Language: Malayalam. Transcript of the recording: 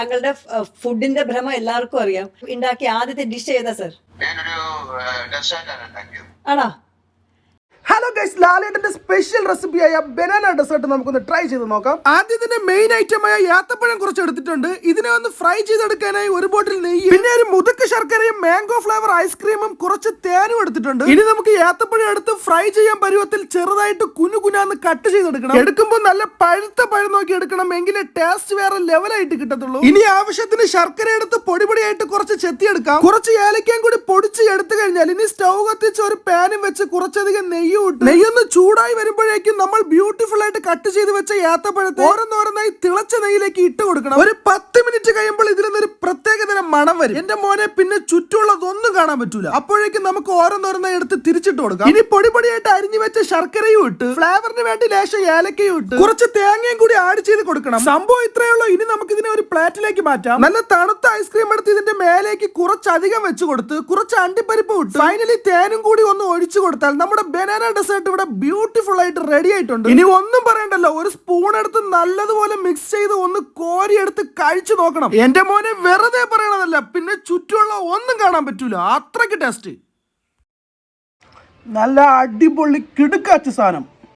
താങ്കളുടെ ഫുഡിന്റെ ഭ്രമം എല്ലാവർക്കും അറിയാം. ഉണ്ടാക്കിയ ആദ്യത്തെ ഡിഷ് ഏതാ സർ? ആണോ? ഹലോ ഗൈസ്, ലാലേട്ടന്റെ സ്പെഷ്യൽ റെസിപ്പിയായ ബനാന ഡെസേർട്ട് നമുക്കൊന്ന് ട്രൈ ചെയ്ത് നോക്കാം. ആദ്യം ഇതിന്റെ മെയിൻ ഐറ്റമായ ഏത്തപ്പഴം കുറച്ച് എടുത്തിട്ടുണ്ട്. ഇതിനെ ഒന്ന് ഫ്രൈ ചെയ്തെടുക്കാനായി ഒരു ബോട്ടിൽ നെയ്യ്, പിന്നെ ഒരു മുതുക്ക് ശർക്കരയും മാംഗോ ഫ്ലേവർ ഐസ്ക്രീമും കുറച്ച് തേനും എടുത്തിട്ടുണ്ട്. ഇനി നമുക്ക് ഏത്തപ്പഴം എടുത്ത് ഫ്രൈ ചെയ്യാൻ പരുവത്തിൽ ചെറുതായിട്ട് കുനുകുനാന്ന് കട്ട് ചെയ്തെടുക്കണം. എടുക്കുമ്പോൾ നല്ല പഴുത്ത പഴം നോക്കി എടുക്കണം, എങ്കിലേ ടേസ്റ്റ് വേറെ ലെവലായിട്ട് കിട്ടത്തുള്ളൂ. ഇനി ആവശ്യത്തിന് ശർക്കര എടുത്ത് പൊടിപൊടിയായിട്ട് കുറച്ച് ചെത്തിയെടുക്കാം. കുറച്ച് ഏലക്കയും കൂടി പൊടിച്ച് എടുത്തു കഴിഞ്ഞാൽ ഇനി സ്റ്റൗ കത്തിച്ച് ഒരു പാനും വെച്ച് കുറച്ചധികം നെയ്യൊന്ന് ചൂടായി വരുമ്പോഴേക്കും നമ്മൾ ബ്യൂട്ടിഫുൾ ആയിട്ട് കട്ട് ചെയ്ത് വെച്ച ഏത്തപ്പഴത്തെ ഓരോന്നോരോന്നായി തിളച്ച നെയ്യിലേക്ക് ഇട്ട് കൊടുക്കണം. ഒരു 10 മിനിറ്റ് കഴിയുമ്പോൾ ഇതിൽ നിന്നൊരു പ്രത്യേകതരം മണം വരും. എന്റെ മോനെ, പിന്നെ ചുറ്റുമുള്ളതൊന്നും കാണാൻ പറ്റൂല. അപ്പോഴേക്കും നമുക്ക് ഓരോന്നോരോന്നായി എടുത്ത് തിരിച്ചിട്ട് കൊടുക്കാം. ഇനി പൊടിപൊടിയായിട്ട് അരിഞ്ഞു വെച്ച ശർക്കരയും ഇട്ട് ഫ്ലേവറിന് വേണ്ടി ലേശം ഏലക്കയും ഇട്ട് കുറച്ച് തേങ്ങയും കൂടി ആഡ് ചെയ്ത് കൊടുക്കണം. സംഭവം ഇത്രയേ ഉള്ളൂ. ഇനി നമുക്ക് ഇതിനെ ഒരു പ്ലേറ്റിലേക്ക് മാറ്റാം. നല്ല തണുത്ത ഐസ്ക്രീം എടുത്ത് ഇതിന്റെ മേലേക്ക് കുറച്ചധികം വെച്ച് കൊടുത്ത് കുറച്ച് അണ്ടിപ്പരിപ്പ് ഇട്ട് ഫൈനലി തേനും കൂടി ഒന്ന് ഒഴിച്ചു കൊടുത്താൽ നമ്മുടെ ബനാന ഡെസേർട്ട് ഇവിടെ ബ്യൂട്ടിഫുൾ ആയിട്ട് റെഡി ആയിട്ടുണ്ട്. ഇനി ഒന്നും പറയണ്ടല്ലോ, ഒരു സ്പൂൺ എടുത്ത് നല്ലതുപോലെ മിക്സ് ചെയ്ത് ഒന്ന് കോരി എടുത്ത് കഴിച്ചു നോക്കണം. എന്റെ മോനെ, വെറുതെ പറയണതല്ല, പിന്നെ ചുറ്റുമുള്ള ഒന്നും കാണാൻ പറ്റൂല, അത്രയ്ക്ക് ടേസ്റ്റ്. നല്ല അടിപൊളി കിടുക്കാച്ച സാധനം.